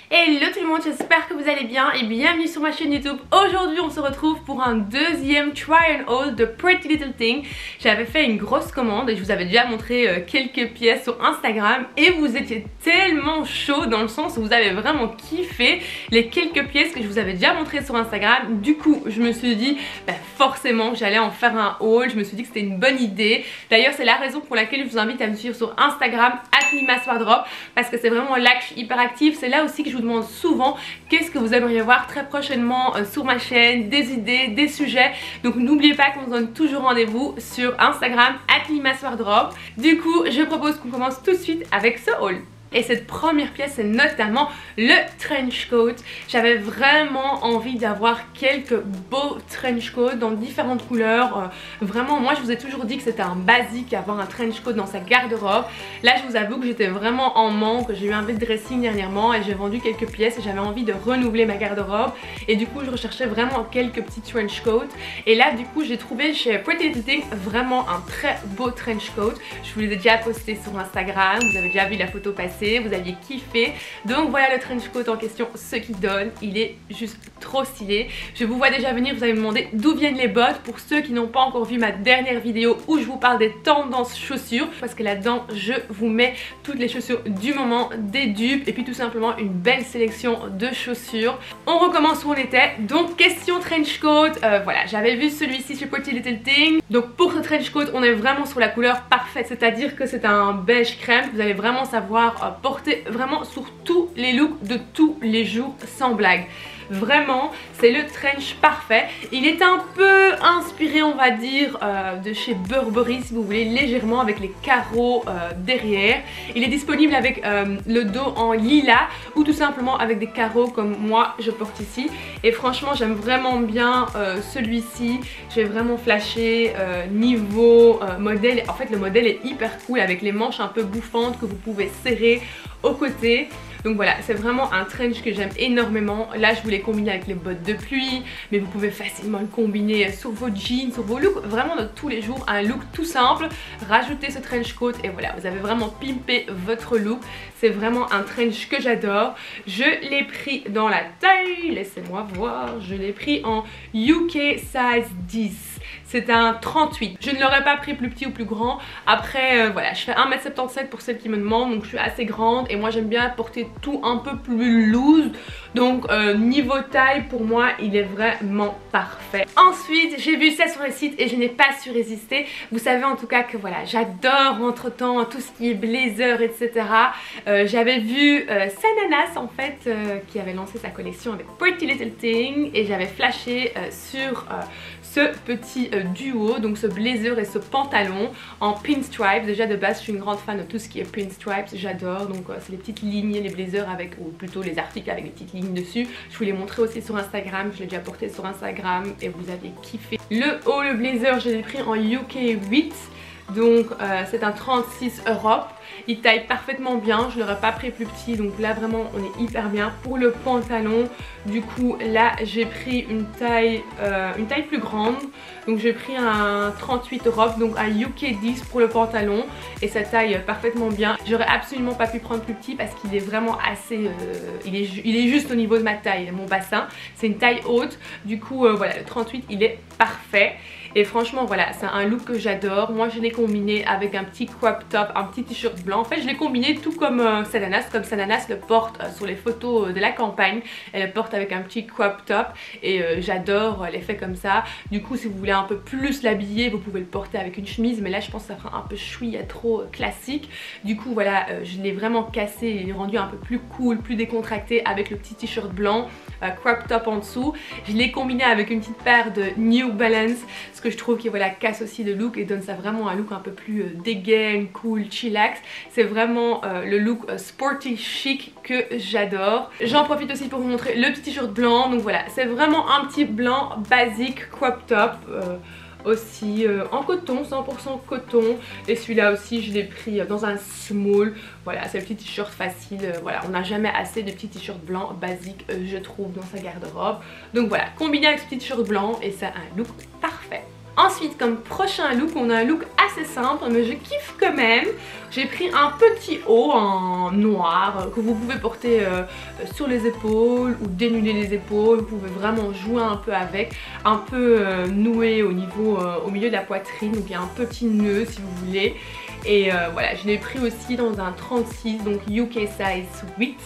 Hello tout le monde, j'espère que vous allez bien et bienvenue sur ma chaîne YouTube. Aujourd'hui on se retrouve pour un deuxième try and haul de Pretty Little Thing. J'avais fait une grosse commande et je vous avais déjà montré quelques pièces sur Instagram et vous étiez tellement chaud dans le sens où vous avez vraiment kiffé les quelques pièces que je vous avais déjà montrées sur Instagram. Du coup je me suis dit forcément j'allais en faire un haul, je me suis dit que c'était une bonne idée. D'ailleurs c'est la raison pour laquelle je vous invite à me suivre sur Instagram @limaswardrobe, parce que c'est vraiment là que je suis hyper active. C'est là aussi que je vous demande souvent qu'est-ce que vous aimeriez voir très prochainement sur ma chaîne, des idées, des sujets. Donc n'oubliez pas qu'on se donne toujours rendez-vous sur Instagram @limaswardrobe. Du coup je propose qu'on commence tout de suite avec ce haul. Et cette première pièce c'est notamment le trench coat. J'avais vraiment envie d'avoir quelques beaux trench coats dans différentes couleurs. Vraiment moi je vous ai toujours dit que c'était un basique avoir un trench coat dans sa garde-robe. Là je vous avoue que j'étais vraiment en manque. J'ai eu un vide dressing dernièrement et j'ai vendu quelques pièces et j'avais envie de renouveler ma garde-robe. Et du coup je recherchais vraiment quelques petits trench coats. Et là du coup j'ai trouvé chez Pretty Little Thing vraiment un très beau trench coat. Je vous l'ai déjà posté sur Instagram, vous avez déjà vu la photo passer, vous aviez kiffé. Donc voilà le trench coat en question, ce qu'il donne, il est juste trop stylé. Je vous vois déjà venir, vous allez me demander d'où viennent les bottes. Pour ceux qui n'ont pas encore vu ma dernière vidéo où je vous parle des tendances chaussures, parce que là-dedans je vous mets toutes les chaussures du moment, des dupes et puis tout simplement une belle sélection de chaussures. On recommence où on était. Donc question trench coat, voilà j'avais vu celui-ci chez Pretty Little Thing. Donc pour ce trench coat on est vraiment sur la couleur parfaite, c'est-à-dire que c'est un beige crème. Vous allez vraiment savoir porter vraiment sur tous les looks de tous les jours sans blague. Vraiment c'est le trench parfait. Il est un peu inspiré on va dire de chez Burberry si vous voulez, légèrement avec les carreaux derrière. Il est disponible avec le dos en lilas ou tout simplement avec des carreaux comme moi je porte ici. Et franchement j'aime vraiment bien celui-ci. J'ai vraiment flashé niveau modèle. En fait le modèle est hyper cool avec les manches un peu bouffantes que vous pouvez serrer au côté. Donc voilà, c'est vraiment un trench que j'aime énormément. Là je voulais combiner avec les bottes de pluie, mais vous pouvez facilement le combiner sur vos jeans, sur vos looks vraiment de tous les jours. Un look tout simple, rajoutez ce trench coat et voilà, vous avez vraiment pimpé votre look. C'est vraiment un trench que j'adore. Je l'ai pris dans la taille, laissez-moi voir, je l'ai pris en UK size 10. C'est un 38. Je ne l'aurais pas pris plus petit ou plus grand. Après voilà, je fais 1m77 pour celles qui me demandent, donc je suis assez grande et moi j'aime bien porter tout un peu plus loose. Donc niveau taille pour moi il est vraiment parfait. Ensuite j'ai vu ça sur le site et je n'ai pas su résister. Vous savez en tout cas que voilà, j'adore entre temps tout ce qui est blazer etc. J'avais vu Sananas en fait qui avait lancé sa collection avec Pretty Little Thing et j'avais flashé sur ce petit duo, donc ce blazer et ce pantalon en pinstripes. Déjà de base je suis une grande fan de tout ce qui est pinstripes, j'adore. Donc c'est les petites lignes, les blazers avec, ou plutôt les articles avec des petites lignes dessus. Je vous l'ai montré aussi sur Instagram, je l'ai déjà porté sur Instagram et vous avez kiffé. Le haut, le blazer je l'ai pris en UK 8. Donc c'est un 36 Europe. Il taille parfaitement bien, je l'aurais pas pris plus petit, donc là vraiment on est hyper bien. Pour le pantalon, du coup là j'ai pris une taille plus grande. Donc j'ai pris un 38 Europe, donc un UK 10 pour le pantalon. Et ça taille parfaitement bien. J'aurais absolument pas pu prendre plus petit parce qu'il est vraiment assez... il est juste au niveau de ma taille, mon bassin. C'est une taille haute, du coup voilà, le 38 il est parfait. Et franchement voilà, c'est un look que j'adore. Moi je l'ai combiné avec un petit crop top, un petit t-shirt blanc. En fait je l'ai combiné tout comme Sananas, comme Sananas le porte sur les photos de la campagne. Elle le porte avec un petit crop top et j'adore l'effet comme ça. Du coup si vous voulez un peu plus l'habiller, vous pouvez le porter avec une chemise, mais là je pense que ça fera un peu chouïa trop classique. Du coup voilà, je l'ai vraiment cassé et rendu un peu plus cool, plus décontracté avec le petit t-shirt blanc, crop top en dessous. Je l'ai combiné avec une petite paire de New Balance, ce que je trouve qui voilà, casse aussi le look et donne ça vraiment un look un peu plus dégaine, cool, chillax. C'est vraiment le look sporty chic que j'adore. J'en profite aussi pour vous montrer le petit t-shirt blanc. Donc voilà, c'est vraiment un petit blanc basique crop top. Aussi en coton, 100% coton. Et celui-là aussi je l'ai pris dans un small. Voilà, c'est le petit t-shirt facile. Voilà, on n'a jamais assez de petits t-shirts blancs basiques je trouve dans sa garde-robe. Donc voilà, combiné avec ce petit t-shirt blanc et ça a un look parfait. Ensuite, comme prochain look, on a un look assez simple mais je kiffe quand même. J'ai pris un petit haut en noir que vous pouvez porter sur les épaules ou dénuder les épaules. Vous pouvez vraiment jouer un peu avec, un peu noué au milieu de la poitrine. Donc il y a un petit nœud si vous voulez. Et voilà, je l'ai pris aussi dans un 36, donc UK size 8.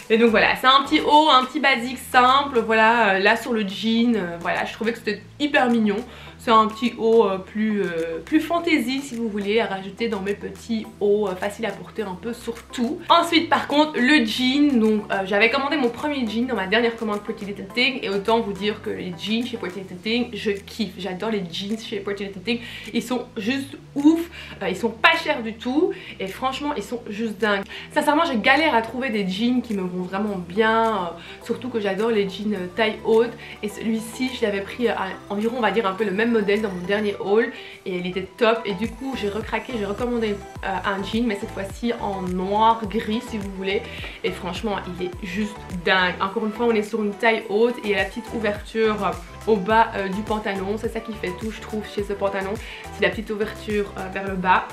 Et donc voilà, c'est un petit haut, un petit basique simple, voilà, là sur le jean, voilà, je trouvais que c'était hyper mignon. C'est un petit haut plus fantaisie si vous voulez, à rajouter dans mes petits hauts faciles à porter un peu sur tout. Ensuite par contre le jean, donc j'avais commandé mon premier jean dans ma dernière commande Pretty Little Thing. Et autant vous dire que les jeans chez Pretty Little Thing, je kiffe. J'adore les jeans chez Pretty Little Thing, ils sont juste ouf, ils sont pas chers du tout. Et franchement ils sont juste dingues. Sincèrement je galère à trouver des jeans qui me vont vraiment bien, surtout que j'adore les jeans taille haute. Et celui-ci je l'avais pris à environ on va dire un peu le même modèle dans mon dernier haul et il était top. Et du coup j'ai recraqué, j'ai recommandé un jean mais cette fois-ci en noir gris si vous voulez. Et franchement il est juste dingue. Encore une fois on est sur une taille haute et il y a la petite ouverture au bas du pantalon. C'est ça qui fait tout je trouve chez ce pantalon, c'est la petite ouverture vers le bas.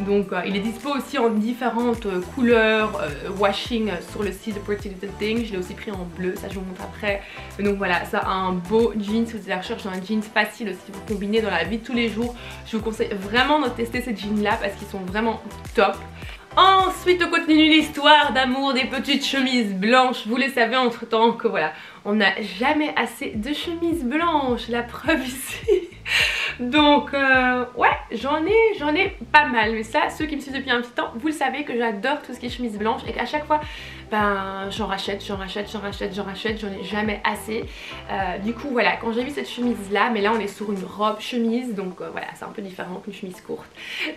Donc il est dispo aussi en différentes couleurs washing sur le site de Pretty Little Thing. Je l'ai aussi pris en bleu, ça je vous montre après. Donc voilà, ça a un beau jean. Si vous êtes à la recherche d'un jean facile aussi pour combiner dans la vie de tous les jours, je vous conseille vraiment de tester ces jeans là parce qu'ils sont vraiment top. Ensuite on continue l'histoire d'amour des petites chemises blanches. Vous le savez entre temps que voilà, on n'a jamais assez de chemises blanches, la preuve ici. Donc ouais, j'en ai pas mal. Mais ça, ceux qui me suivent depuis un petit temps, vous le savez que j'adore tout ce qui est chemise blanche. Et qu'à chaque fois, ben j'en rachète, j'en ai jamais assez. Du coup voilà, quand j'ai vu cette chemise là, mais là on est sur une robe chemise. Donc voilà, c'est un peu différent qu'une chemise courte.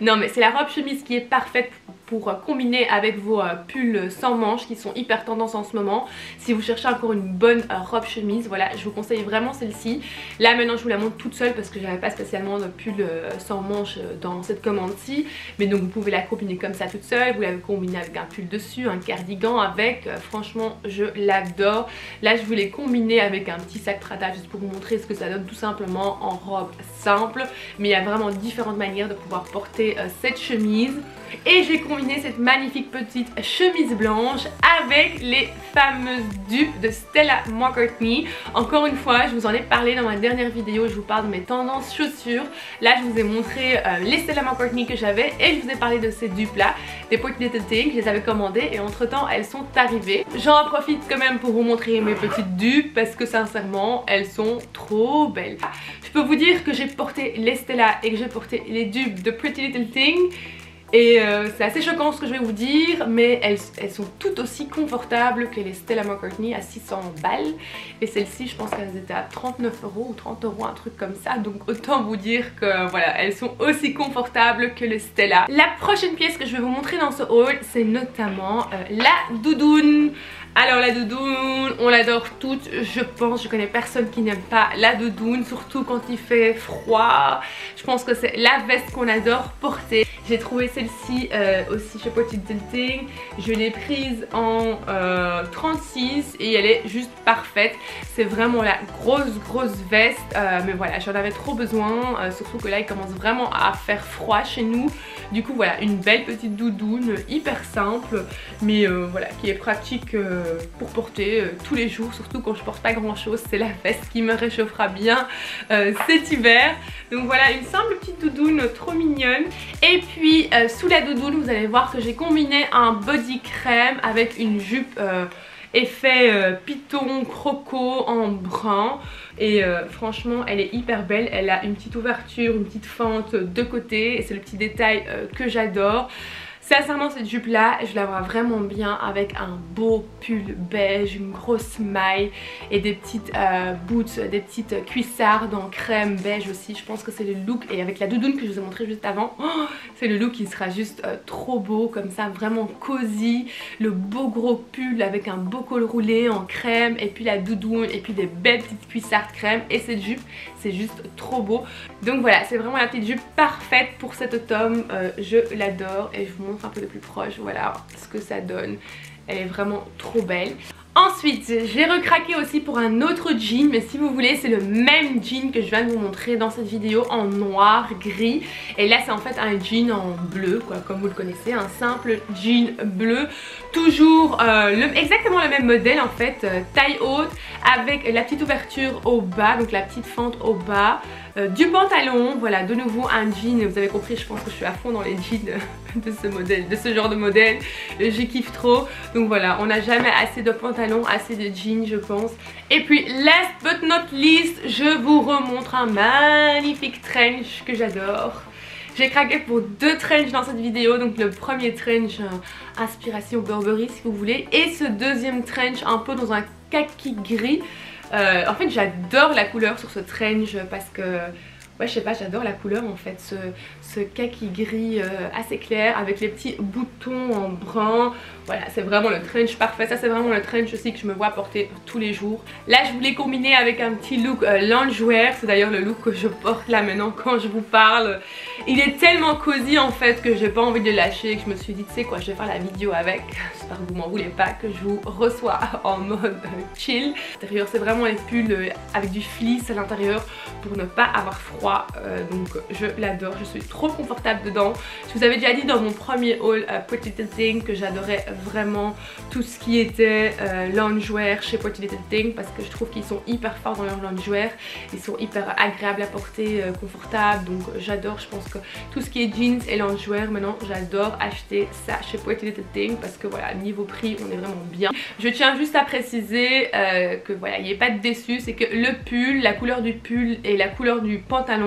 Non mais c'est la robe chemise qui est parfaite pour combiner avec vos pulls sans manches qui sont hyper tendance en ce moment. Si vous cherchez encore une bonne robe chemise, voilà, je vous conseille vraiment celle-ci. Là maintenant je vous la montre toute seule parce que j'avais pas spécialement de pull sans manches dans cette commande-ci. Mais donc vous pouvez la combiner comme ça toute seule, vous la combinez avec un pull dessus, un cardigan avec, franchement je l'adore. Là je voulais combiner avec un petit sac Prada juste pour vous montrer ce que ça donne tout simplement en robe simple. Mais il y a vraiment différentes manières de pouvoir porter cette chemise. Et j'ai combiné cette magnifique petite chemise blanche avec les fameuses dupes de Stella McCartney. Encore une fois, je vous en ai parlé dans ma dernière vidéo, je vous parle de mes tendances chaussures. Là, je vous ai montré les Stella McCartney que j'avais et je vous ai parlé de ces dupes là, des Pretty Little Thing. Je les avais commandées et entre temps, elles sont arrivées. J'en profite quand même pour vous montrer mes petites dupes parce que sincèrement, elles sont trop belles. Je peux vous dire que j'ai porté les Stella et que j'ai porté les dupes de Pretty Little Thing. Et c'est assez choquant ce que je vais vous dire, mais elles sont tout aussi confortables que les Stella McCartney à 600 balles. Et celles-ci je pense qu'elles étaient à 39 € ou 30 €, un truc comme ça. Donc autant vous dire que voilà, elles sont aussi confortables que les Stella. La prochaine pièce que je vais vous montrer dans ce haul, c'est notamment la doudoune. Alors la doudoune, on l'adore toutes, je pense, je connais personne qui n'aime pas la doudoune, surtout quand il fait froid. Je pense que c'est la veste qu'on adore porter. J'ai trouvé celle-ci aussi chez Pretty Little Thing. Je l'ai prise en 36 et elle est juste parfaite. C'est vraiment la grosse veste, mais voilà, j'en avais trop besoin, surtout que là il commence vraiment à faire froid chez nous. Du coup voilà, une belle petite doudoune hyper simple, mais voilà, qui est pratique pour porter tous les jours, surtout quand je porte pas grand chose. C'est la veste qui me réchauffera bien cet hiver. Donc voilà, une simple petite doudoune trop mignonne. Et puis sous la doudoune vous allez voir que j'ai combiné un body crème avec une jupe effet python croco en brun. Et franchement elle est hyper belle, elle a une petite ouverture, une petite fente de côté et c'est le petit détail que j'adore. Sincèrement cette jupe là je la vois vraiment bien avec un beau pull beige, une grosse maille et des petites boots, des petites cuissardes en crème beige aussi. Je pense que c'est le look, et avec la doudoune que je vous ai montré juste avant, c'est le look qui sera juste trop beau comme ça, vraiment cosy. Le beau gros pull avec un beau col roulé en crème et puis la doudoune et puis des belles petites cuissardes crème et cette jupe c'est juste trop beau. Donc voilà, c'est vraiment la petite jupe parfaite pour cet automne, je l'adore et je vous montre un peu de plus proche, voilà ce que ça donne. Elle est vraiment trop belle. Ensuite, j'ai recraqué aussi pour un autre jean, mais si vous voulez, c'est le même jean que je viens de vous montrer dans cette vidéo en noir, gris. Et là, c'est en fait un jean en bleu, quoi, comme vous le connaissez, un simple jean bleu. Toujours exactement le même modèle en fait, taille haute, avec la petite ouverture au bas, donc la petite fente au bas. Du pantalon, voilà, de nouveau un jean, vous avez compris, je pense que je suis à fond dans les jeans de ce modèle, de ce genre de modèle, je kiffe trop. Donc voilà, on n'a jamais assez de pantalon, assez de jeans je pense. Et puis last but not least, je vous remontre un magnifique trench que j'adore. J'ai craqué pour 2 trenchs dans cette vidéo, donc le premier trench inspiration Burberry si vous voulez, et ce deuxième trench un peu dans un kaki gris. En fait j'adore la couleur sur ce trench parce que ouais je sais pas, j'adore la couleur en fait, ce kaki gris assez clair avec les petits boutons en brun. Voilà, c'est vraiment le trench parfait. Ça c'est vraiment le trench aussi que je me vois porter tous les jours. Là je voulais combiner avec un petit look loungewear. C'est d'ailleurs le look que je porte là maintenant quand je vous parle. Il est tellement cosy en fait que j'ai pas envie de le lâcher, que je me suis dit tu sais quoi, je vais faire la vidéo avec. J'espère que vous m'en voulez pas, que je vous reçois en mode chill. L'intérieur c'est vraiment les pulls avec du fleece à l'intérieur pour ne pas avoir froid. Donc je l'adore, je suis trop confortable dedans. Je vous avais déjà dit dans mon premier haul Pretty Little Thing que j'adorais vraiment tout ce qui était loungewear chez Pretty Little Thing parce que je trouve qu'ils sont hyper forts dans leur loungewear. Ils sont hyper agréables à porter, confortables, donc j'adore. Je pense que tout ce qui est jeans et loungewear maintenant j'adore acheter ça chez Pretty Little Thing parce que voilà, niveau prix on est vraiment bien. Je tiens juste à préciser que voilà, il n'y ait pas de déçu, c'est que le pull, la couleur du pull et la couleur du pantalon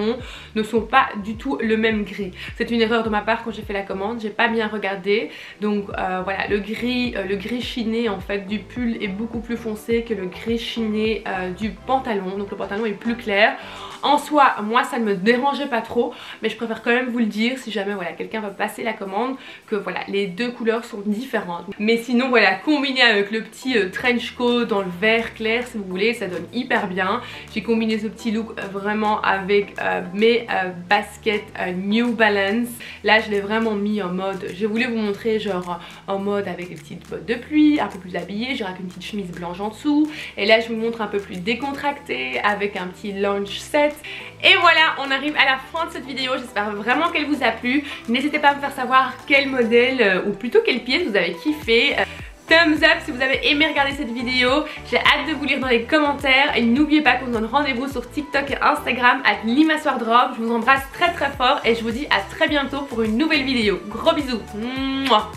ne sont pas du tout le même gris. C'est une erreur de ma part quand j'ai fait la commande, j'ai pas bien regardé. Donc voilà, le gris chiné en fait du pull est beaucoup plus foncé que le gris chiné du pantalon. Donc le pantalon est plus clair. En soi, moi ça ne me dérangeait pas trop, mais je préfère quand même vous le dire si jamais voilà, quelqu'un veut passer la commande, que voilà, les deux couleurs sont différentes. Mais sinon voilà, combiné avec le petit trench coat dans le vert clair si vous voulez, ça donne hyper bien. J'ai combiné ce petit look vraiment avec mes baskets New Balance. Là je l'ai vraiment mis en mode, j'ai voulu vous montrer genre en mode avec des petites bottes de pluie, un peu plus habillée, j'ai avec une petite chemise blanche en dessous. Et là je vous montre un peu plus décontracté avec un petit lounge set. Et voilà, on arrive à la fin de cette vidéo, j'espère vraiment qu'elle vous a plu. N'hésitez pas à me faire savoir quel modèle ou plutôt quelle pièce vous avez kiffé. Thumbs up si vous avez aimé regarder cette vidéo. J'ai hâte de vous lire dans les commentaires. Et n'oubliez pas qu'on se donne rendez-vous sur TikTok et Instagram @limaswardrobe. Je vous embrasse très très fort et je vous dis à très bientôt pour une nouvelle vidéo. Gros bisous. Mouah.